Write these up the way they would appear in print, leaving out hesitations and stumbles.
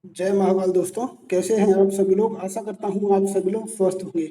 जय महाकाल दोस्तों, कैसे हैं आप सभी लोग। आशा करता हूँ आप सभी लोग स्वस्थ होंगे।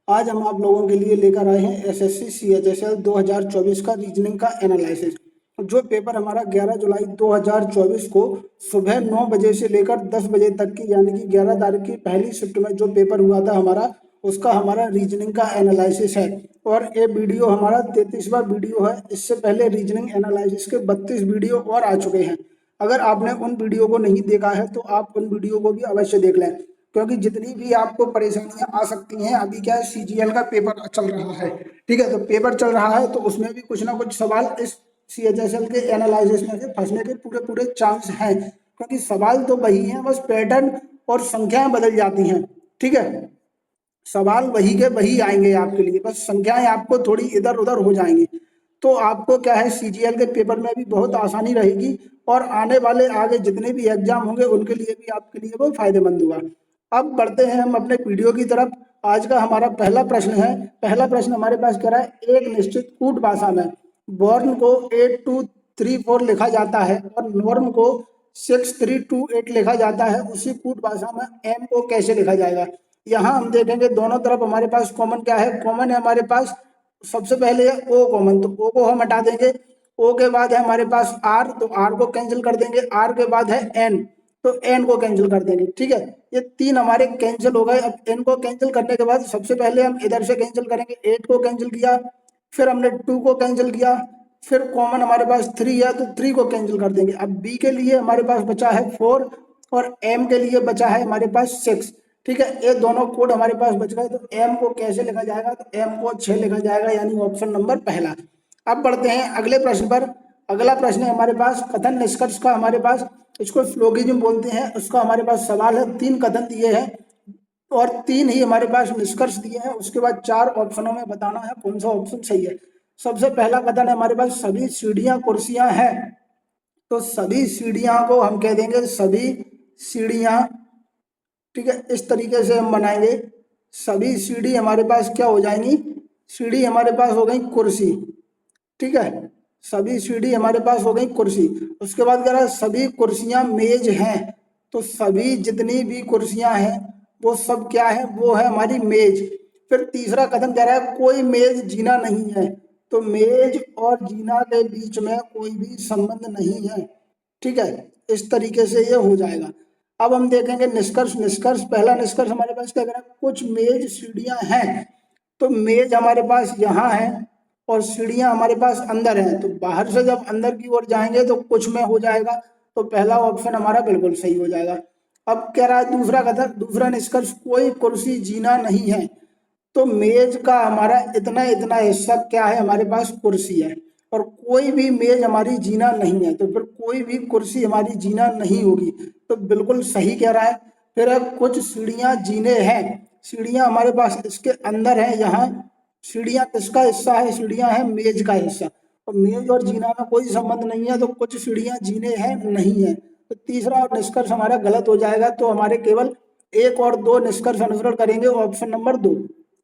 आज हम आप लोगों के लिए लेकर आए हैं एसएससी सीएचएसएल 2024 का रीजनिंग का एनालिसिस। जो पेपर हमारा 11 जुलाई 2024 को सुबह 9 बजे से लेकर 10 बजे तक की यानी कि 11 तारीख की पहली शिफ्ट में जो पेपर हुआ था हमारा, उसका हमारा रीजनिंग का एनालिसिस है। और ये वीडियो हमारा 33वां वीडियो है। इससे पहले रीजनिंग एनालिसिस के 32 वीडियो और आ चुके हैं। अगर आपने उन वीडियो को नहीं देखा है तो आप उन वीडियो को भी अवश्य देख लें, क्योंकि जितनी भी आपको परेशानियां आ सकती हैं, अभी क्या है सीजीएल का पेपर चल रहा है। ठीक है, तो पेपर चल रहा है तो उसमें भी कुछ ना कुछ सवाल इस सीएचएसएल के एनालिसिस में से फंसने के पूरे पूरे चांस हैं, क्योंकि सवाल तो वही है, बस पैटर्न और संख्याएं बदल जाती हैं। ठीक है, सवाल वही के वही आएंगे आपके लिए, बस संख्याएं आपको थोड़ी इधर उधर हो जाएंगी। तो आपको क्या है सीजीएल के पेपर में भी बहुत आसानी रहेगी, और आने वाले आगे जितने भी एग्जाम होंगे उनके लिए भी आपके लिए वो फायदेमंद होगा। अब बढ़ते हैं हम अपने वीडियो की तरफ। आज का हमारा पहला प्रश्न है। पहला प्रश्न हमारे पास कह रहा है, एक निश्चित कूट भाषा में बॉर्न को 8234 लिखा जाता है और नॉर्म को 6328 लिखा जाता है, उसी कूट भाषा में एम को कैसे लिखा जाएगा। यहाँ हम देखेंगे दोनों तरफ हमारे पास कॉमन क्या है, कॉमन है हमारे पास सबसे पहले है ओ कॉमन, तो ओ को हम हटा देंगे। ओ के बाद है हमारे पास आर, तो आर को कैंसिल कर देंगे। आर के बाद है एन, तो एन को कैंसिल कर देंगे। ठीक है, ये तीन हमारे कैंसिल हो गए। अब एन को कैंसिल करने के बाद सबसे पहले हम इधर से कैंसिल करेंगे, 8 को कैंसिल किया, फिर हमने 2 को कैंसिल किया, फिर कॉमन हमारे पास 3 है तो 3 को कैंसिल कर देंगे। अब बी के लिए हमारे पास बचा है 4 और एम के लिए बचा है हमारे पास 6। ठीक है, ये दोनों कोड हमारे पास बच गए, तो एम को कैसे लिखा जाएगा, तो एम को 6 लिखा जाएगा, यानी ऑप्शन नंबर पहला। अब बढ़ते हैं अगले प्रश्न पर। अगला प्रश्न है हमारे पास कथन निष्कर्ष का। हमारे पास इसको फ्लोगिज्म बोलते हैं, उसका हमारे पास सवाल है। 3 कथन दिए हैं और 3 ही हमारे पास निष्कर्ष दिए हैं। उसके बाद 4 ऑप्शनों में बताना है कौन सा ऑप्शन सही है। सबसे पहला कथन है हमारे पास, सभी सीढ़ियां कुर्सियां हैं। तो सभी सीढ़ियां को हम कह देंगे सभी सीढ़ियां। ठीक है, इस तरीके से हम बनाएंगे। सभी सीढ़ी हमारे पास क्या हो जाएंगी, सीढ़ी हमारे पास हो गई कुर्सी। ठीक है, सभी सीढ़ी हमारे पास हो गई कुर्सी। उसके बाद कह रहा है सभी कुर्सियां मेज हैं, तो सभी जितनी भी कुर्सियां हैं वो सब क्या है, वो है हमारी मेज। फिर तीसरा कथन कह रहा है कोई मेज जीना नहीं है, तो मेज और जीना के बीच में कोई भी संबंध नहीं है। ठीक है, इस तरीके से ये हो जाएगा। अब हम देखेंगे निष्कर्ष। निष्कर्ष, पहला निष्कर्ष हमारे पास क्या कह रहा है, कुछ मेज सीढ़ियां हैं। तो मेज हमारे पास यहाँ है और सीढ़ियां हमारे पास अंदर हैं, तो बाहर से जब अंदर की ओर जाएंगे तो कुछ में हो जाएगा, तो पहला ऑप्शन हमारा बिल्कुल सही हो जाएगा। अब कह रहा है दूसरा कथन, दूसरा निष्कर्ष, कोई कुर्सी जीना नहीं है। तो मेज का हमारा इतना इतना हिस्सा क्या है, हमारे पास कुर्सी है, और कोई भी मेज हमारी जीना नहीं है, तो फिर कोई भी कुर्सी हमारी जीना नहीं होगी, तो बिल्कुल सही कह रहा है। फिर अब कुछ सीढ़ियां जीने हैं, सीढ़ियां हमारे पास इसके अंदर है। यहाँ सीढ़ियां किसका हिस्सा है, सीढ़ियां है मेज का हिस्सा, और मेज और जीना में कोई संबंध नहीं है, तो कुछ सीढ़ियां जीने हैं नहीं है, तो तीसरा निष्कर्ष हमारा गलत हो जाएगा। तो हमारे केवल एक और दो निष्कर्ष अनुसरण करेंगे, ऑप्शन नंबर 2।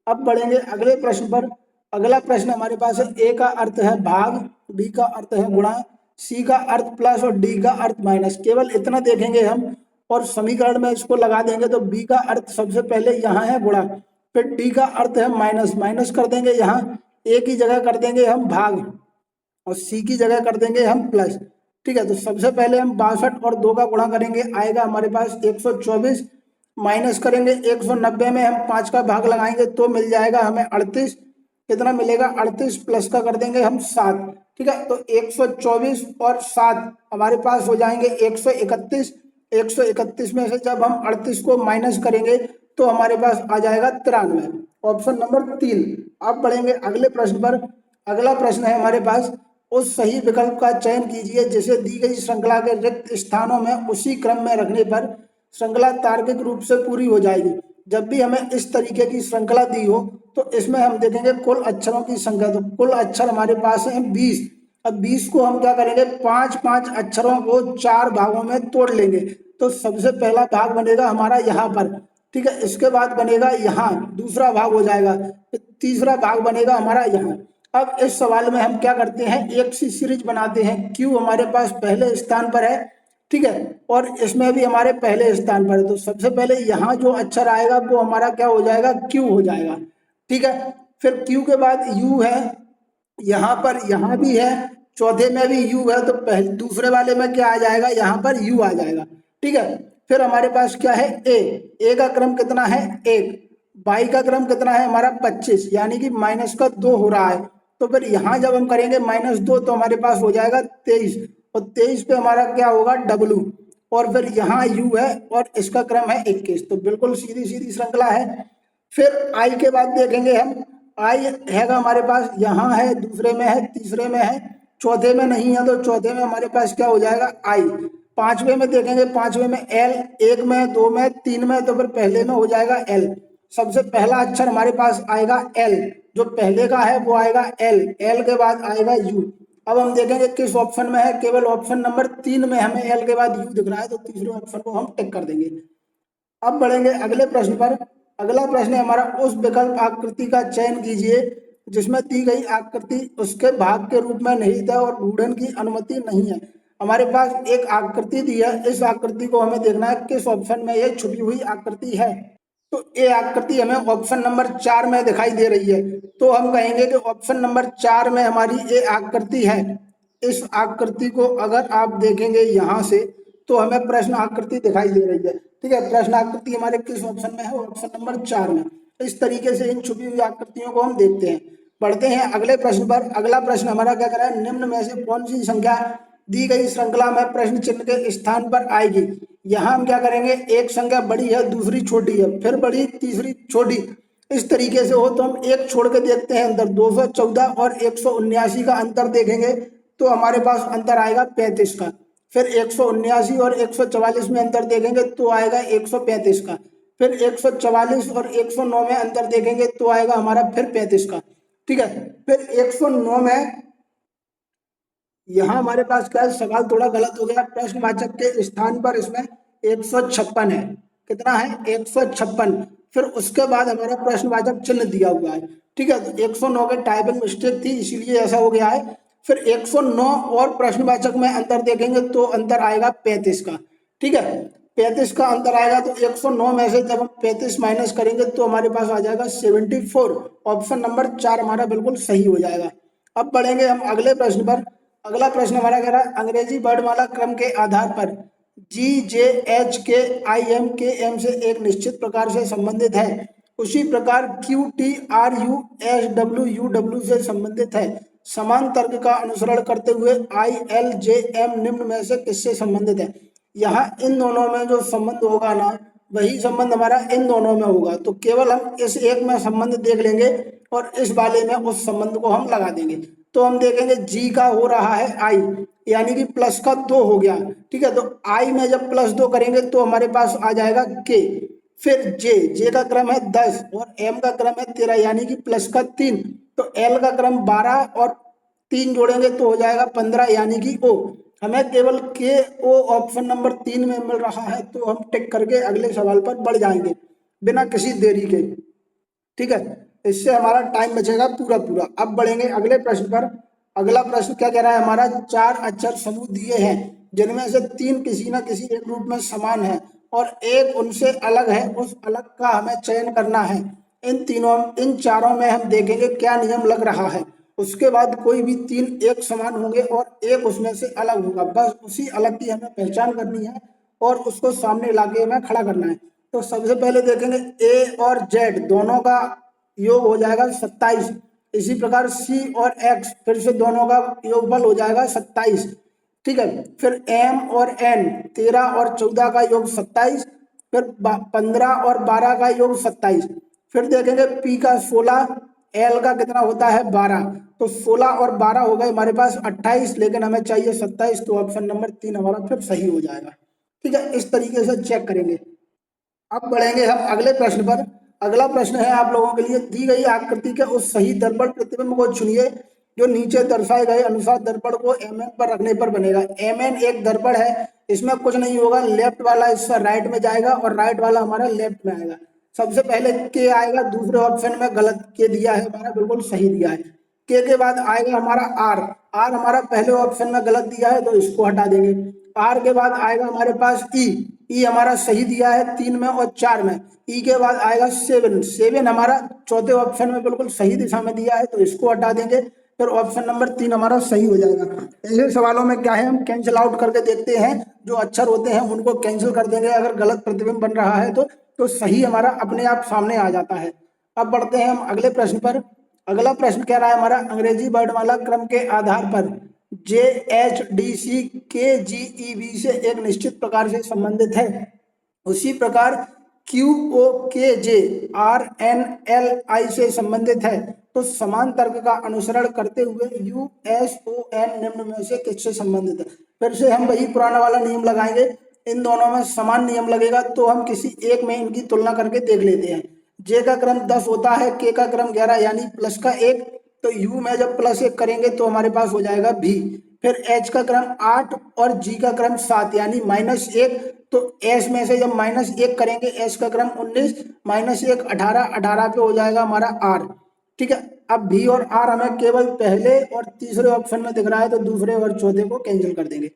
अब बढ़ेंगे अगले प्रश्न पर। अगला प्रश्न हमारे पास है, ए का अर्थ है भाग, बी का अर्थ है गुणा, सी का अर्थ प्लस और डी का अर्थ माइनस। केवल इतना देखेंगे हम और समीकरण में इसको लगा देंगे। तो बी का अर्थ सबसे पहले यहाँ है गुणा, फिर डी का अर्थ है माइनस, माइनस कर देंगे यहाँ, ए की जगह कर देंगे हम भाग और सी की जगह कर देंगे हम प्लस। ठीक है, तो सबसे पहले हम 62 और 2 का गुणा करेंगे, आएगा हमारे पास 124, माइनस करेंगे 190 में हम 5 का भाग लगाएंगे तो मिल जाएगा हमें 38। कितना मिलेगा, 38 प्लस का कर देंगे हम 7। ठीक है, तो 124 और 7 हमारे पास हो जाएंगे 131। 131 में से जब हम 38 को माइनस करेंगे तो हमारे पास आ जाएगा 93, ऑप्शन नंबर 3। अब बढ़ेंगे अगले प्रश्न पर। अगला प्रश्न है हमारे पास, उस सही विकल्प का चयन कीजिए जिसे दी गई श्रृंखला के रिक्त स्थानों में उसी क्रम में रखने पर श्रृंखला तार्किक रूप से पूरी हो जाएगी। जब भी हमें इस तरीके की श्रृंखला दी हो तो इसमें हम देखेंगे कुल अक्षरों की संख्या, तो कुल अक्षर हमारे पास है 20। अब 20 को हम क्या करेंगे, 5-5 अक्षरों को 4 भागों में तोड़ लेंगे। तो सबसे पहला भाग बनेगा हमारा यहाँ पर। ठीक है, इसके बाद बनेगा यहाँ, दूसरा भाग हो जाएगा, फिर तीसरा भाग बनेगा हमारा यहाँ। अब इस सवाल में हम क्या करते हैं, एक सी सीरीज बनाते हैं। क्यू हमारे पास पहले स्थान पर है, ठीक है, और इसमें भी हमारे पहले स्थान पर है, तो सबसे पहले यहाँ जो अक्षर आएगा वो हमारा क्या हो जाएगा, क्यू हो जाएगा। ठीक है, फिर क्यू के बाद यू है, यहाँ पर यहाँ भी है, चौथे में भी यू है, तो पहले दूसरे वाले में क्या आ जाएगा, यहाँ पर यू आ जाएगा। ठीक है, फिर हमारे पास क्या है, ए का क्रम कितना है, 1, बाई का क्रम कितना है हमारा 25, यानी कि -2 हो रहा है। तो फिर यहाँ जब हम करेंगे -2 तो हमारे पास हो जाएगा 23, और 23 पे हमारा क्या होगा, डब्लू, और फिर यहाँ यू है और इसका क्रम है 21। तो बिल्कुल सीधी सीधी श्रृंखला है। फिर आई के बाद देखेंगे हम, आई हैगा हमारे पास, यहाँ है, दूसरे में है, तीसरे में है, चौथे में नहीं है, तो चौथे में हमारे पास क्या हो जाएगा, आई। पांचवे में देखेंगे, पांचवे में एल, एक में, दो में, तीन में, तो फिर पहले में हो जाएगा एल। सबसे पहला अक्षर हमारे पास आएगा एल, जो पहले का है वो आएगा एल, एल के बाद आएगा यू। अब हम देखेंगे किस ऑप्शन में है, केवल ऑप्शन नंबर 3 में हमें एल के बाद यू दिख रहा है, तो तीसरे ऑप्शन को हम टिक कर देंगे। अब बढ़ेंगे अगले प्रश्न पर। अगला प्रश्न है हमारा, उस विकल्प आकृति का चयन कीजिए जिसमें दी गई आकृति उसके भाग के रूप में निहित है और ढूंढन की अनुमति नहीं है। हमारे पास एक आकृति दी है, इस आकृति को हमें देखना है किस ऑप्शन में यह छुपी हुई आकृति है। तो ये आकृति हमें ऑप्शन नंबर 4 में दिखाई दे रही है, तो हम कहेंगे कि ऑप्शन नंबर 4 में हमारी ये आकृति है। इस आकृति को अगर आप देखेंगे यहाँ से, तो हमें प्रश्न आकृति दिखाई दे रही है। ठीक है, प्रश्न आकृति हमारे किस ऑप्शन में है, ऑप्शन नंबर 4 में। इस तरीके से इन छुपी हुई आकृतियों को हम देखते हैं। बढ़ते हैं अगले प्रश्न पर। अगला प्रश्न हमारा क्या कर रहा है, निम्न में से कौन सी संख्या दी गई श्रृंखला में प्रश्न चिन्ह के स्थान पर आएगी। यहाँ हम क्या करेंगे, एक संख्या बड़ी है, दूसरी छोटी है, फिर बड़ी, तीसरी छोटी, इस तरीके से हो तो हम एक छोड़ के देखते हैं अंतर। 214 और 179 का अंतर देखेंगे तो हमारे पास अंतर आएगा 35 का। फिर 179 और 144 में अंतर देखेंगे तो आएगा 135 का। फिर 144 और 109 में अंतर देखेंगे तो आएगा हमारा फिर 35 का। ठीक है, फिर 109 में यहाँ हमारे पास क्या है, सवाल थोड़ा गलत हो गया, प्रश्नवाचक के स्थान पर इसमें 156 है। कितना है, 156। फिर उसके बाद हमारा प्रश्नवाचक चिन्ह दिया हुआ है। ठीक है, तो 109 के टाइपिंग मिस्टेक थी, इसीलिए ऐसा हो गया है। फिर 109 और प्रश्नवाचक में अंतर देखेंगे तो अंतर आएगा 35 का। ठीक है, 35 का अंतर आएगा, तो 109 में से जब हम 35 माइनस करेंगे तो हमारे पास आ जाएगा 74। ऑप्शन नंबर 4 हमारा बिल्कुल सही हो जाएगा। अब बढ़ेंगे हम अगले प्रश्न पर। अगला प्रश्न हमारा कह रहा है, अंग्रेजी वर्णमाला क्रम के आधार पर GJHKIMKM से एक निश्चित प्रकार से संबंधित है, उसी प्रकार QTRUSWUW से संबंधित है। समान तर्क का अनुसरण करते हुए ILJM निम्न में से किससे संबंधित है। यहाँ इन दोनों में जो संबंध होगा ना, वही संबंध हमारा इन दोनों में होगा, तो केवल हम इस एक में संबंध देख लेंगे और इस वाले में उस संबंध को हम लगा देंगे। तो हम देखेंगे जी का हो रहा है आई, यानी कि प्लस का 2 हो गया। ठीक है, तो आई में जब +2 करेंगे तो हमारे पास आ जाएगा के। फिर जे का क्रम है 10 और एम का क्रम है 13, यानी कि प्लस का 3। तो एल का क्रम 12 और 3 जोड़ेंगे तो हो जाएगा 15, यानी कि ओ। हमें केवल के ओ ऑप्शन नंबर 3 में मिल रहा है, तो हम टिक करके अगले सवाल पर बढ़ जाएंगे बिना किसी देरी के। ठीक है, इससे हमारा टाइम बचेगा पूरा पूरा। अब बढ़ेंगे अगले प्रश्न पर। अगला प्रश्न क्या कह रहा है हमारा, 4 अक्षर समूह दिए हैं जिनमें से 3 किसी न किसी एक रूप में समान है और एक उनसे अलग है, उस अलग का हमें चयन करना है। इन चारों में हम देखेंगे क्या नियम लग रहा है। उसके बाद कोई भी 3 एक समान होंगे और एक उसमें से अलग होगा, बस उसी अलग की हमें पहचान करनी है और उसको सामने लाके हमें खड़ा करना है। तो सबसे पहले देखेंगे ए और जेड दोनों का योग हो जाएगा 27। इसी प्रकार सी और एक्स फिर से दोनों का योगफल हो जाएगा 27। ठीक है, फिर एम और एन 13 और 14 का योग 27। फिर 15 और 12 का योग 27। फिर देखेंगे पी का 16, एल का कितना होता है 12। तो 16 और 12 हो गए हमारे पास 28, लेकिन हमें चाहिए 27, तो ऑप्शन नंबर 3 हमारा फिर सही हो जाएगा। ठीक है, इस तरीके से चेक करेंगे। अब बढ़ेंगे हम अगले प्रश्न पर। अगला प्रश्न है आप लोगों के लिए, दी गई आकृति के उस सही दर्पण प्रतिबिंब को चुनिए जो नीचे दर्शाए गए अनुसार दर्पण को mn पर रखने पर बनेगा। mn एक दर्पण है, इसमें कुछ नहीं होगा, लेफ्ट वाला इससे राइट में जाएगा और राइट वाला हमारा लेफ्ट में आएगा। सबसे पहले के आएगा, दूसरे ऑप्शन में गलत के दिया है, हमारा बिल्कुल सही दिया है। के बाद आएगा हमारा आर, आर हमारा पहले ऑप्शन में गलत दिया है तो इसको हटा देंगे। आर के बाद आएगा हमारे पास ई, ई हमारा सही दिया है 3 में और 4 में। ई के बाद आएगा 7, 7 हमारा चौथे ऑप्शन में बिल्कुल सही दिशा में दिया है तो इसको हटा देंगे, फिर ऑप्शन नंबर 3 हमारा सही हो जाएगा। ऐसे सवालों में क्या है, हम कैंसिल आउट करके देखते हैं, जो अक्षर होते हैं उनको कैंसिल कर देंगे, अगर गलत प्रतिबिंब बन रहा है तो सही हमारा अपने आप सामने आ जाता है। अब बढ़ते हैं हम अगले प्रश्न पर। अगला प्रश्न कह रहा है हमारा, अंग्रेजी वर्णमाला क्रम के आधार पर JHDC KGEB से एक निश्चित प्रकार से संबंधित है, उसी प्रकार QOKJ RNLI से संबंधित है, तो समान तर्क का अनुसरण करते हुए USON निम्न में से किससे संबंधित है। फिर से हम वही पुराना वाला नियम लगाएंगे, इन दोनों में समान नियम लगेगा तो हम किसी एक में इनकी तुलना करके देख लेते हैं। J का क्रम 10 होता है, K का क्रम 11 यानी प्लस का 1, तो U में जब प्लस 1 करेंगे तो हमारे पास हो जाएगा V। फिर H का क्रम 8 और G का क्रम 7 यानी -1, तो S में से जब -1 करेंगे, S का क्रम 19 -1 18, 18 पे हो जाएगा हमारा R। ठीक है, अब V और R हमें केवल पहले और तीसरे ऑप्शन में दिख रहा है तो दूसरे और चौथे को कैंसिल कर देंगे।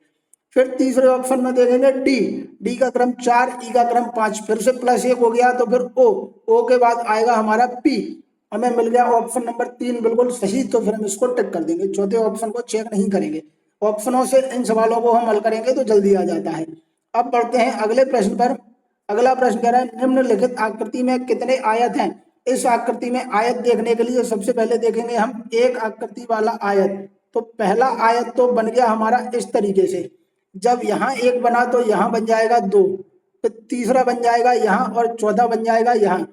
फिर तीसरे ऑप्शन में देखेंगे डी, डी का क्रम 4, ई का क्रम 5, फिर से +1 हो गया तो फिर ओ, ओ के बाद आएगा हमारा पी, हमें मिल गया ऑप्शन नंबर 3 बिल्कुल सही, तो फिर हम इसको टिक कर देंगे, चौथे ऑप्शन को चेक नहीं करेंगे। ऑप्शनों से इन सवालों को हम हल करेंगे तो जल्दी आ जाता है। अब बढ़ते हैं अगले प्रश्न पर। अगला प्रश्न कह रहा है, निम्नलिखित आकृति में कितने आयत हैं। इस आकृति में आयत देखने के लिए सबसे पहले देखेंगे हम एक आकृति वाला आयत, तो पहला आयत तो बन गया हमारा इस तरीके से, जब यहाँ एक बना तो यहाँ बन जाएगा 2, फिर तीसरा बन जाएगा यहाँ और चौथा बन जाएगा यहाँ,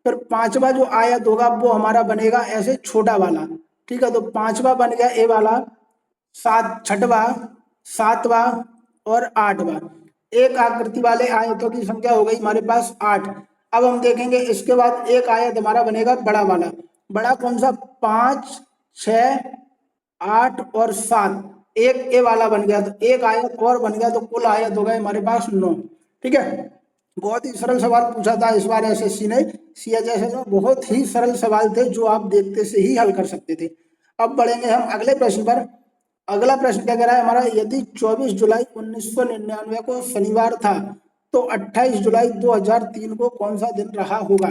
फिर पांचवा जो आयत होगा वो हमारा बनेगा ऐसे छोटा वाला। ठीक है, तो पांचवा बन गया ए वाला, छठवा, सातवां और आठवां। एक आकृति वाले आयतों की संख्या हो गई हमारे पास 8। अब हम देखेंगे इसके बाद एक आयत हमारा बनेगा बड़ा वाला, बड़ा कौन सा, 5, 6, 8 और 7, एक ए वाला बन गया, तो एक आयत और बन गया, तो कुल आयत हो गए हमारे पास 9। ठीक है, बहुत ही सरल सवाल पूछा था इस बार एसएससी ने, CHSL में बहुत ही सरल सवाल थे जो आप देखते से ही हल कर सकते थे। अब बढ़ेंगे हम अगले प्रश्न पर। अगला प्रश्न क्या कह रहा है हमारा, यदि 24 जुलाई 1999 को शनिवार था तो 28 जुलाई 2003 को कौन सा दिन रहा होगा।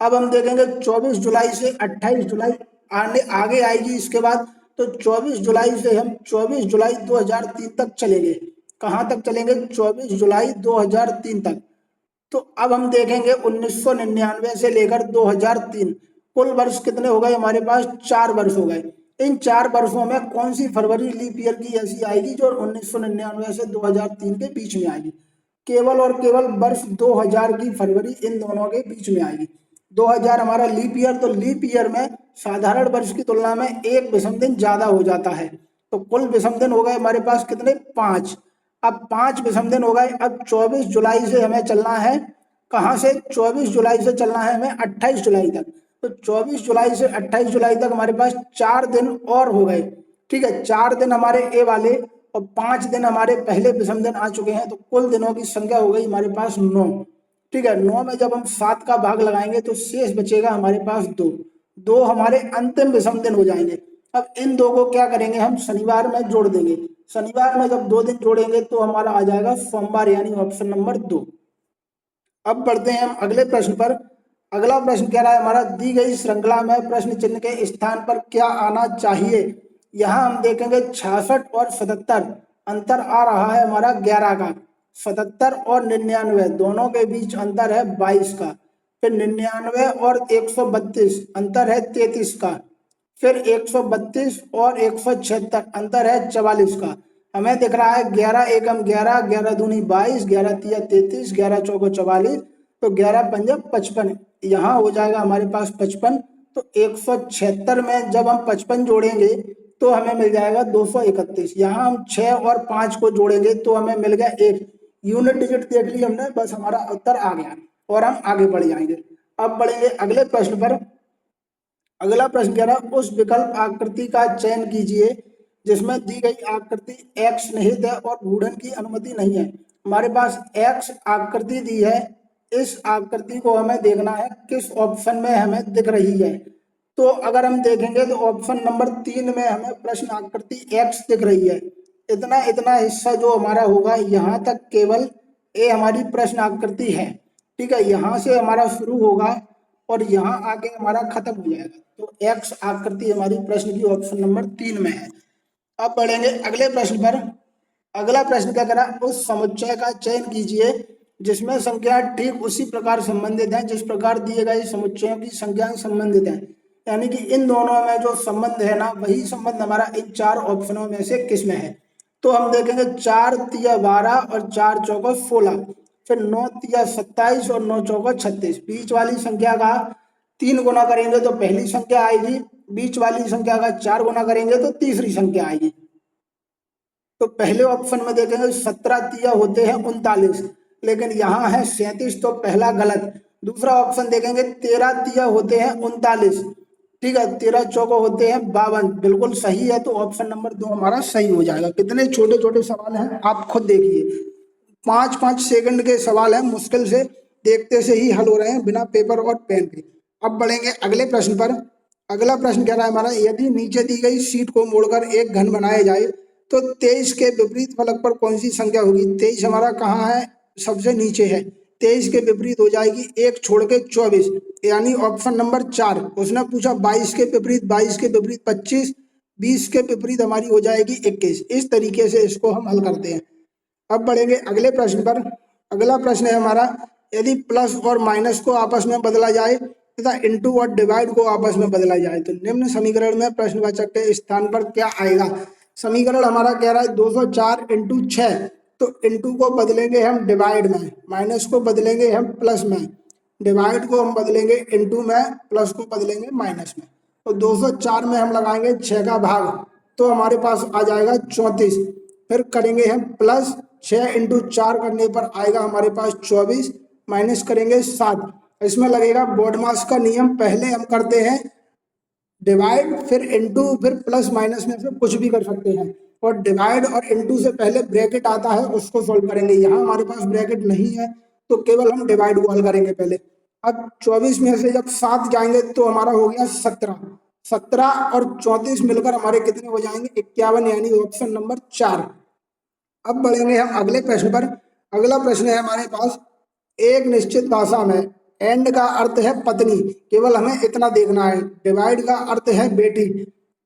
अब हम देखेंगे 24 जुलाई से 28 जुलाई आगे आएगी इसके बाद, तो 24 जुलाई से हम 24 जुलाई 2003 तक चलेंगे। कहाँ तक चलेंगे, 24 जुलाई 2003 तक। तो अब हम देखेंगे 1999 से लेकर 2003 कुल वर्ष कितने हो गए हमारे पास, 4 वर्ष हो गए। इन 4 वर्षों में कौन सी फरवरी लीप ईयर की ऐसी आएगी जो 1999 से 2003 के बीच में आएगी। केवल और केवल वर्ष 2000 की फरवरी इन दोनों के बीच में आएगी। 2000 हमारा लीप ईयर, तो लीप ईयर में साधारण वर्ष की तुलना में एक विषम दिन ज्यादा हो जाता है, तो कुल विषम दिन हो गए हमारे पास कितने, 5। अब 5 विषम दिन हो गए। अब 24 जुलाई से हमें चलना है, कहाँ से, 24 जुलाई से चलना है हमें 28 जुलाई तक, तो 24 जुलाई से 28 जुलाई तक हमारे पास 4 दिन और हो गए। ठीक है, 4 दिन हमारे ए वाले और 5 दिन हमारे पहले विषम दिन आ चुके हैं, तो कुल दिनों की संख्या हो गई हमारे पास 9। ठीक है, 9 में जब हम 7 का भाग लगाएंगे तो शेष बचेगा हमारे पास 2, 2 हमारे अंतिम विषम दिन हो जाएंगे। अब इन 2 को क्या करेंगे, हम शनिवार में जोड़ देंगे। शनिवार में जब 2 दिन जोड़ेंगे तो हमारा आ जाएगा सोमवार, यानी ऑप्शन नंबर 2। अब बढ़ते हैं हम अगले प्रश्न पर। अगला प्रश्न कह रहा है हमारा, दी गई श्रृंखला में प्रश्न चिन्ह के स्थान पर क्या आना चाहिए। यहाँ हम देखेंगे 66 और 77, अंतर आ रहा है हमारा 11 का। 77 और 99 दोनों के बीच अंतर है 22 का। फिर 99 और 132 अंतर है 33 का। फिर 132 और 176 अंतर है 44 का। हमें दिख रहा है 11 एकम 11, 11 दूनी 22, 11 तिया 33, 11 चौको 44, तो 11 पंजा 55, यहाँ हो जाएगा हमारे पास 55। तो 176 में जब हम 55 जोड़ेंगे तो हमें मिल जाएगा 231। यहाँ हम 6 और 5 को जोड़ेंगे तो हमें मिल गया 1, यूनिट डिजिट देख ली हमने, बस हमारा उत्तर आ गया और हम आगे बढ़ जाएंगे। अब बढ़ेंगे अगले प्रश्न पर। अगला प्रश्न कह रहा है, उस विकल्प आकृति का चयन कीजिए जिसमें दी गई आकृति x निहित है और घूर्णन की अनुमति नहीं है। हमारे पास x आकृति दी है, इस आकृति को हमें देखना है किस ऑप्शन में हमें दिख रही है। तो अगर हम देखेंगे तो ऑप्शन नंबर 3 में हमें प्रश्न आकृति x दिख रही है। इतना इतना हिस्सा जो हमारा होगा यहाँ तक केवल ये हमारी प्रश्न आकृति है। ठीक है, यहाँ से हमारा शुरू होगा और यहाँ आके हमारा खत्म हो जाएगा। तो एक्स आकृति हमारी प्रश्न की ऑप्शन नंबर 3 में है। अब बढ़ेंगे अगले प्रश्न पर। अगला प्रश्न क्या करा, उस समुच्चय का चयन कीजिए जिसमें संख्या ठीक उसी प्रकार संबंधित है जिस प्रकार दिए गए समुच्चयों की संख्याएं संबंधित है। यानी कि इन दोनों में जो संबंध है ना, वही संबंध हमारा इन 4 ऑप्शनों में से किस में है। तो हम देखेंगे 4 तिया 12 और 4 चौको 16, फिर 9 तिया 27 और 9 चौको 36। बीच वाली संख्या का 3 गुना करेंगे तो पहली संख्या आएगी, बीच वाली संख्या का 4 गुना करेंगे तो तीसरी संख्या आएगी। तो पहले ऑप्शन में देखेंगे 17 तिया होते हैं 39, लेकिन यहाँ है 37, तो पहला गलत। दूसरा ऑप्शन देखेंगे 13 तिया होते हैं 39, ठीक है, 13 चौको होते हैं 52, बिल्कुल सही है। तो ऑप्शन नंबर 2 हमारा सही हो जाएगा। कितने छोटे छोटे सवाल हैं आप खुद देखिए, 5-5 सेकंड के सवाल हैं, मुश्किल से देखते से ही हल हो रहे हैं बिना पेपर और पेन के। अब बढ़ेंगे अगले प्रश्न पर। अगला प्रश्न कह रहा है हमारा, यदि नीचे दी गई शीट को मोड़कर एक घन बनाया जाए तो 23 के विपरीत फलक पर कौन सी संख्या होगी। 23 हमारा कहाँ है, सबसे नीचे है। 23 के विपरीत हो जाएगी एक छोड़ के 24, यानी ऑप्शन नंबर 4। उसने पूछा 22 के विपरीत, 22 के विपरीत 25, 20 के विपरीत हमारी हो जाएगी 21। इस तरीके से इसको हम हल करते हैं। अब बढ़ेंगे अगले प्रश्न पर। अगला प्रश्न है हमारा, यदि प्लस और माइनस को आपस में बदला जाए तथा इंटू और डिवाइड को आपस में बदला जाए तो निम्न समीकरण में प्रश्नवाचक के स्थान पर क्या आएगा। समीकरण हमारा कह रहा है 204 इंटू 6, तो इंटू को बदलेंगे हम डिवाइड में, माइनस को बदलेंगे हम प्लस में, डिवाइड को हम बदलेंगे इंटू में, प्लस को बदलेंगे माइनस में। तो 204 में हम लगाएंगे 6 का भाग, तो हमारे पास आ जाएगा 34। फिर करेंगे हम प्लस 6 इंटू 4 करने पर आएगा हमारे पास 24, माइनस करेंगे 7। इसमें लगेगा बोर्ड मास का नियम, पहले हम करते हैं डिवाइड फिर इनटू फिर प्लस माइनस में से कुछ भी कर सकते हैं, और डिवाइड और इनटू से पहले ब्रैकेट आता है उसको सॉल्व करेंगे। यहाँ हमारे पास ब्रैकेट नहीं है तो केवल हम डिवाइड को हल करेंगे पहले। अब 24 में से जब 7 जाएंगे तो हमारा हो गया 17, 17 और 34 मिलकर हमारे कितने हो जाएंगे 51, यानी ऑप्शन नंबर 4। अब बढ़ेंगे हम अगले प्रश्न पर। अगला प्रश्न है हमारे पास, एक निश्चित भाषा में एंड का अर्थ है पत्नी, केवल हमें इतना देखना है। डिवाइड का अर्थ है बेटी,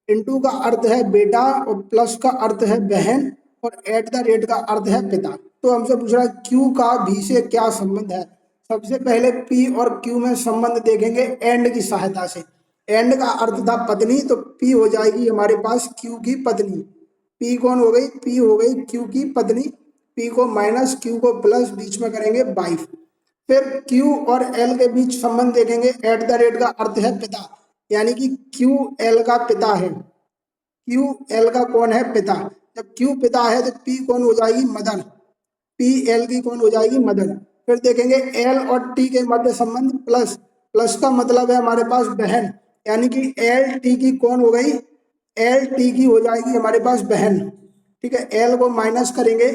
इनटू का अर्थ है बेटा, और प्लस का अर्थ है बहन, और एट द रेट का अर्थ है पिता। तो हमसे पूछ रहा है क्यू का भी से क्या संबंध है। सबसे पहले पी और क्यू में संबंध देखेंगे एंड की सहायता से। एंड का अर्थ था पत्नी, तो पी हो जाएगी हमारे पास क्यू की पत्नी। पी कौन हो गई, पी हो गई क्यू की पत्नी। पी को माइनस, क्यू को प्लस, बीच में करेंगे 22। फिर Q और L के बीच संबंध देखेंगे, एट द रेट का अर्थ है पिता, यानी कि Q L का पिता है। Q L का कौन है, पिता। जब Q पिता है तो P कौन हो जाएगी, मदर। P L की कौन हो जाएगी, मदर। फिर देखेंगे L और T के मध्य संबंध प्लस, प्लस का मतलब है हमारे पास बहन, यानी कि L T की कौन हो गई, L T की हो जाएगी हमारे पास बहन। ठीक है, L को माइनस करेंगे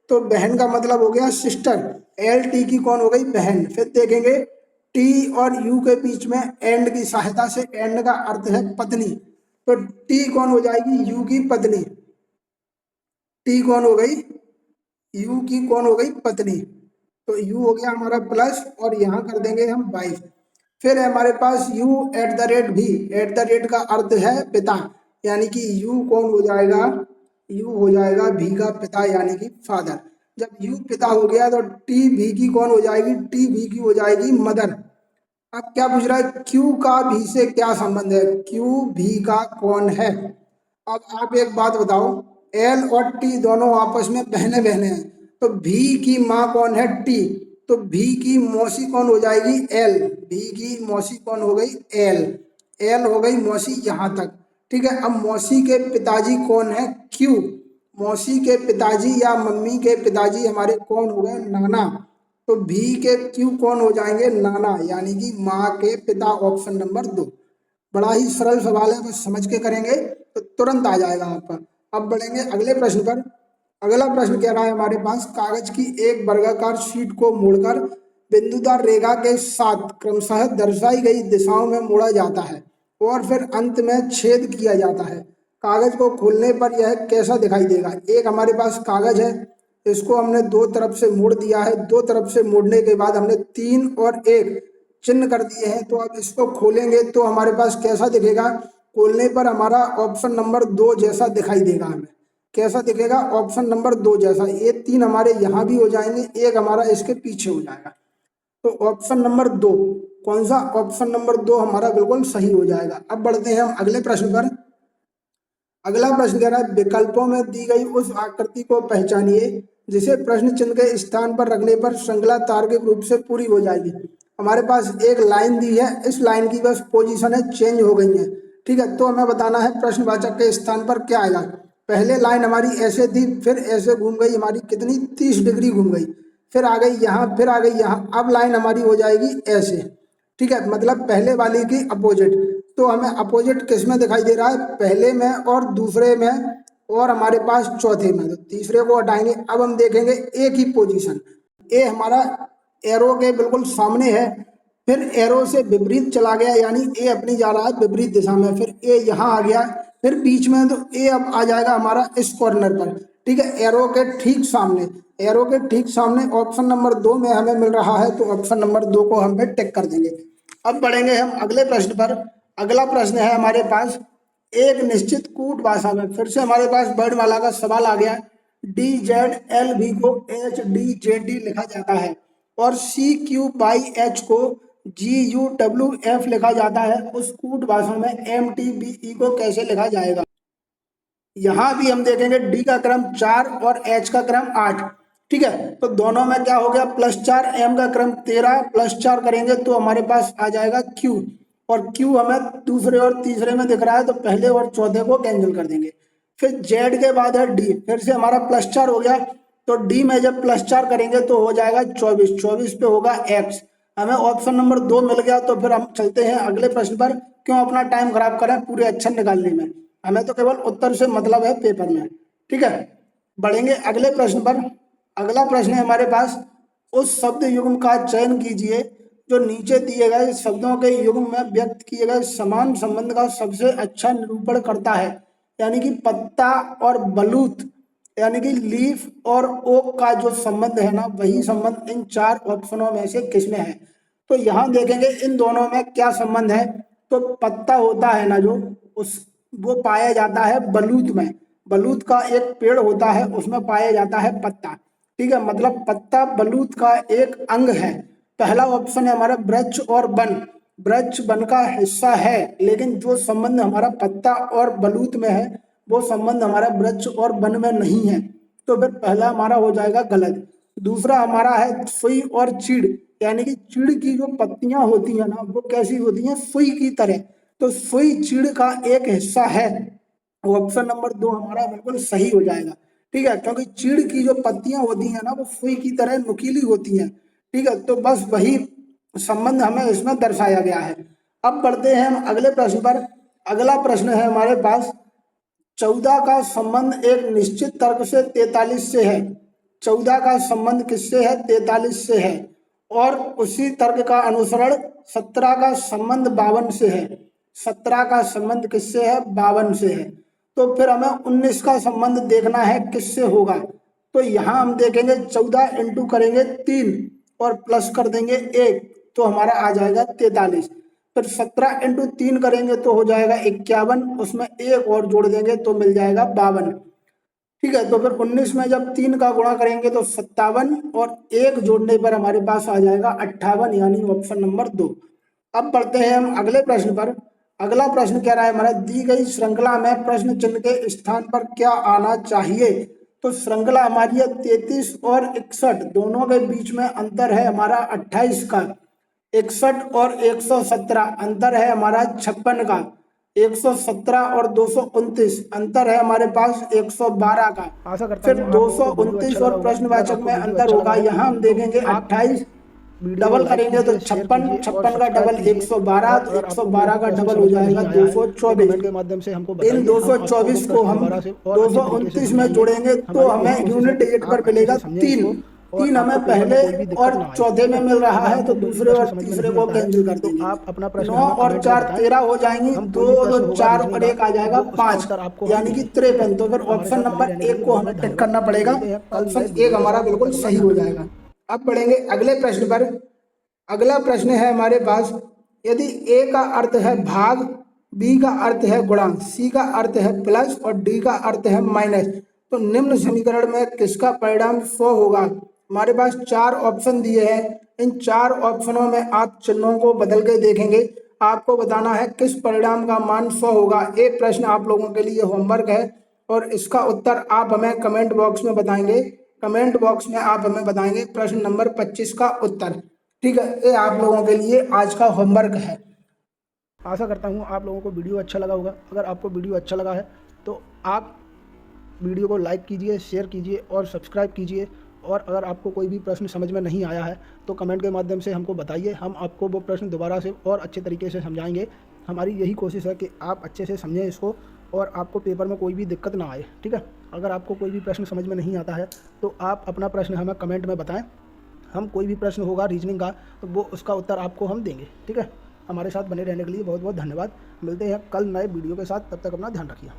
तो बहन का मतलब हो गया सिस्टर, एल टी की कौन हो गई, बहन। फिर देखेंगे टी और यू के बीच में एंड की सहायता से, एंड का अर्थ है पत्नी, तो टी कौन हो जाएगी, यू की पत्नी। टी कौन हो गई, यू की कौन हो गई, पत्नी। तो यू हो गया हमारा प्लस, और यहाँ कर देंगे हम 22। फिर हमारे पास यू एट द रेट भी, एट द रेट का अर्थ है पिता, यानी कि यू कौन हो जाएगा, यू हो जाएगा भी का पिता, यानी कि फादर। जब यू पिता हो गया तो टी भी की कौन हो जाएगी, टी भी की हो जाएगी मदर। अब क्या पूछ रहा है, क्यू का भी से क्या संबंध है, क्यू भी का कौन है। अब आप एक बात बताओ, एल और टी दोनों आपस में बहने बहने हैं, तो भी की माँ कौन है, टी, तो भी की मौसी कौन हो जाएगी, एल। भी की मौसी कौन हो गई, एल। एल हो गई मौसी यहाँ तक। ठीक है, अब मौसी के पिताजी कौन है, क्यू। मौसी के पिताजी या मम्मी के पिताजी हमारे कौन हो गए, नाना। तो भी के क्यू कौन हो जाएंगे, नाना, यानी कि माँ के पिता, ऑप्शन नंबर 2। बड़ा ही सरल सवाल है, बस समझ के करेंगे तो तुरंत आ जाएगा आपका। अब बढ़ेंगे अगले प्रश्न पर। अगला प्रश्न कह रहा है हमारे पास, कागज की एक वर्गाकार शीट को मोड़कर बिंदुदार रेखा के साथ क्रमशः दर्शाई गई दिशाओं में मोड़ा जाता है और फिर अंत में छेद किया जाता है। कागज को खोलने पर यह कैसा दिखाई देगा। एक हमारे पास कागज है, इसको हमने दो तरफ से मोड़ दिया है, दो तरफ से मोड़ने के बाद हमने 3 और 1 चिन्ह कर दिए हैं। तो अब इसको खोलेंगे तो हमारे पास कैसा दिखेगा, खोलने पर हमारा ऑप्शन नंबर 2 जैसा दिखाई देगा। हमें कैसा दिखेगा, ऑप्शन नंबर 2 जैसा। ये 3 हमारे यहाँ भी हो जाएंगे, एक हमारा इसके पीछे हो जाएगा। तो ऑप्शन नंबर 2 कौन सा, ऑप्शन नंबर 2 हमारा बिल्कुल सही हो जाएगा। अब बढ़ते हैं हम अगले प्रश्न पर। अगला प्रश्न कह रहा है विकल्पों में दी गई उस आकृति को पहचानिए जिसे प्रश्न चिन्ह के स्थान पर रखने पर श्रृंखला तार्किक रूप से पूरी हो जाएगी। हमारे पास एक लाइन दी है, इस लाइन की बस पोजीशन है चेंज हो गई है, ठीक है। तो हमें बताना है प्रश्नवाचक के स्थान पर क्या आएगा। पहले लाइन हमारी ऐसे थी, फिर ऐसे घूम गई, हमारी कितनी 30 डिग्री घूम गई, फिर आ गई यहाँ, फिर आ गई यहाँ। अब लाइन हमारी हो जाएगी ऐसे, ठीक है, मतलब पहले वाली की अपोजिट। तो हमें अपोजिट किस में दिखाई दे रहा है, पहले में और दूसरे में और हमारे पास चौथे में। तो तीसरे को हटाएंगे। अब हम देखेंगे ए की पोजीशन। ए हमारा एरो के बिल्कुल सामने है, फिर एरो से विपरीत चला गया, यानी ए अपनी जा रहा है विपरीत दिशा में, फिर ए यहाँ आ गया, फिर बीच में। तो ए अब आ जाएगा हमारा इस कॉर्नर पर, ठीक है, एरो के ठीक सामने। एरो के ठीक सामने ऑप्शन नंबर 2 में हमें मिल रहा है, तो ऑप्शन नंबर 2 को हम पे टिक कर देंगे। अब बढ़ेंगे हम अगले प्रश्न पर। अगला प्रश्न है हमारे पास एक निश्चित कूट भाषा में, फिर से हमारे पास वर्णमाला का सवाल आ गया। DZLV को HDJD लिखा जाता है और CQ/H को GUWF लिखा जाता है। उस कूट भाषा में MTBE को कैसे लिखा जाएगा। यहाँ भी हम देखेंगे D का क्रम 4 और H का क्रम 8, ठीक है। तो दोनों में क्या हो गया +4, M का क्रम 13 +4 करेंगे तो हमारे पास आ जाएगा Q, और Q हमें दूसरे और तीसरे में दिख रहा है, तो पहले और चौथे को कैंसिल कर देंगे। फिर Z के बाद है D, फिर से हमारा +4 हो गया, तो D में जब +4 करेंगे तो हो जाएगा 24, 24 पे होगा X। हमें ऑप्शन नंबर 2 मिल गया। तो फिर हम चलते हैं अगले प्रश्न पर। क्यों अपना टाइम खराब करें पूरे अक्षर निकालने में, हमें तो केवल उत्तर से मतलब है पेपर में, ठीक है। बढ़ेंगे अगले प्रश्न पर। अगला प्रश्न है हमारे पास उस शब्द युग्म का चयन कीजिए जो नीचे दिए गए शब्दों के युग्म में व्यक्त किए गए समान संबंध का सबसे अच्छा निरूपण करता है। यानी कि पत्ता और बलूत, यानी कि लीफ और ओक का जो संबंध है ना, वही संबंध इन 4 ऑप्शनों में से किसमें है। तो यहाँ देखेंगे इन दोनों में क्या संबंध है। तो पत्ता होता है ना जो, वो पाया जाता है बलूत में। बलूत का एक पेड़ होता है, उसमें पाया जाता है पत्ता, ठीक है। मतलब पत्ता बलूत का एक अंग है। पहला ऑप्शन है हमारा वृक्ष और वन। वृक्ष वन का हिस्सा है, लेकिन जो संबंध हमारा पत्ता और बलूत में है वो संबंध हमारा वृक्ष और वन में नहीं है। तो फिर पहला हमारा हो जाएगा गलत। दूसरा हमारा है सुई और चीड़, यानी कि चीड़ की जो पत्तियां होती है ना, वो कैसी होती हैं, सुई की तरह। तो सुई चीड़ का एक हिस्सा है। ऑप्शन नंबर 2 हमारा बिल्कुल सही हो जाएगा, ठीक है, क्योंकि चीड़ की जो पत्तियां होती हैं ना, वो सुई की तरह नुकीली होती हैं, ठीक है। तो बस वही संबंध हमें इसमें दर्शाया गया है। अब बढ़ते हैं हम अगले प्रश्न पर। अगला प्रश्न है हमारे पास 14 का संबंध एक निश्चित तर्क से 43 से है। 14 का संबंध किससे है, 43 से है। और उसी तर्क का अनुसरण 17 का संबंध 52 से है। 17 का संबंध किससे है, 52 से है। तो फिर हमें 19 का संबंध देखना है किससे होगा। तो यहाँ हम देखेंगे 14 इंटू करेंगे 3 और प्लस कर देंगे 1, तो हमारा आ जाएगा 43। फिर 17 इंटू 3 करेंगे तो हो जाएगा 51, उसमें 1 और जोड़ देंगे तो मिल जाएगा 52, ठीक है। तो फिर 19 में जब 3 का गुणा करेंगे तो 57 और 1 जोड़ने पर हमारे पास आ जाएगा 58, यानी ऑप्शन नंबर 2। अब बढ़ते हैं हम अगले प्रश्न पर। अगला प्रश्न कह रहा है हमारा दी गई श्रृंखला में प्रश्न चिन्ह के स्थान पर क्या आना चाहिए। तो श्रृंखला हमारी है 33 और 61, दोनों के बीच में अंतर है हमारा 28 का। 61 और 117 अंतर है हमारा 56 का। 117 और 229 अंतर है हमारे पास 112 का। फिर 229 और प्रश्नवाचक में अंतर होगा। यहाँ हम देखेंगे 28 डबल करेंगे तो 56, 56 का डबल 112, तो 112 का डबल हो जाएगा 224। इन 224 को हम 229 में जोड़ेंगे तो हमें यूनिट डिजिट पर मिलेगा 3, और 3 हमें आपको पेपर पहले में कोई भी दिक्कत और ना आए, चौथे ठीक में है। मिल रहा अगर है तो आपको कोई भी दूसरे प्रश्न और समझ में तीसरे नहीं को आता है कैंसिल कर तो देंगे। आप अपना प्रश्न 9 हमें और कमेंट में 4 बताएं। 13 हो जाएंगी, हम 2 कोई भी प्रश्न और होगा 4 रीजनिंग और का 1 आ तो जाएगा वो उसका 5, उत्तर आपको हम यानी कि देंगे, ठीक है। 53। तो फिर हमारे ऑप्शन साथ बने नंबर रहने के 1 लिए को बहुत हमें बहुत टिक धन्यवाद। करना पड़ेगा। मिलते हैं कल नए ऑप्शन 1 वीडियो के हमारा साथ, तब बिल्कुल तक अपना सही ध्यान हो रखिए। जाएगा। अब बढ़ेंगे अगले प्रश्न पर। अगला प्रश्न है हमारे पास, यदि ए का अर्थ है भाग, बी का अर्थ है गुणा, सी का अर्थ है प्लस और डी का अर्थ है माइनस, तो निम्न समीकरण में किसका परिणाम 100 होगा। हमारे पास 4 ऑप्शन दिए हैं। इन 4 ऑप्शनों में आप चिन्हों को बदल के देखेंगे। आपको बताना है किस परिणाम का मान 100 होगा। एक प्रश्न आप लोगों के लिए होमवर्क है और इसका उत्तर आप हमें कमेंट बॉक्स में बताएंगे। कमेंट बॉक्स में आप हमें बताएंगे प्रश्न नंबर 25 का उत्तर। ठीक है, ये आप लोगों के लिए आज का होमवर्क है। आशा करता हूँ आप लोगों को वीडियो अच्छा लगा होगा। अगर आपको वीडियो अच्छा लगा है तो आप वीडियो को लाइक कीजिए, शेयर कीजिए और सब्सक्राइब कीजिए। और अगर आपको कोई भी प्रश्न समझ में नहीं आया है तो कमेंट के माध्यम से हमको बताइए, हम आपको वो प्रश्न दोबारा से और अच्छे तरीके से समझाएंगे। हमारी यही कोशिश है कि आप अच्छे से समझें इसको और आपको पेपर में कोई भी दिक्कत ना आए, ठीक है। अगर आपको कोई भी प्रश्न समझ में नहीं आता है तो आप अपना प्रश्न हमें कमेंट में बताएं। हम कोई भी प्रश्न होगा रीजनिंग का तो वो उसका उत्तर आपको हम देंगे, ठीक है। हमारे साथ बने रहने के लिए बहुत बहुत धन्यवाद। मिलते हैं कल नए वीडियो के साथ, तब तक अपना ध्यान रखिए।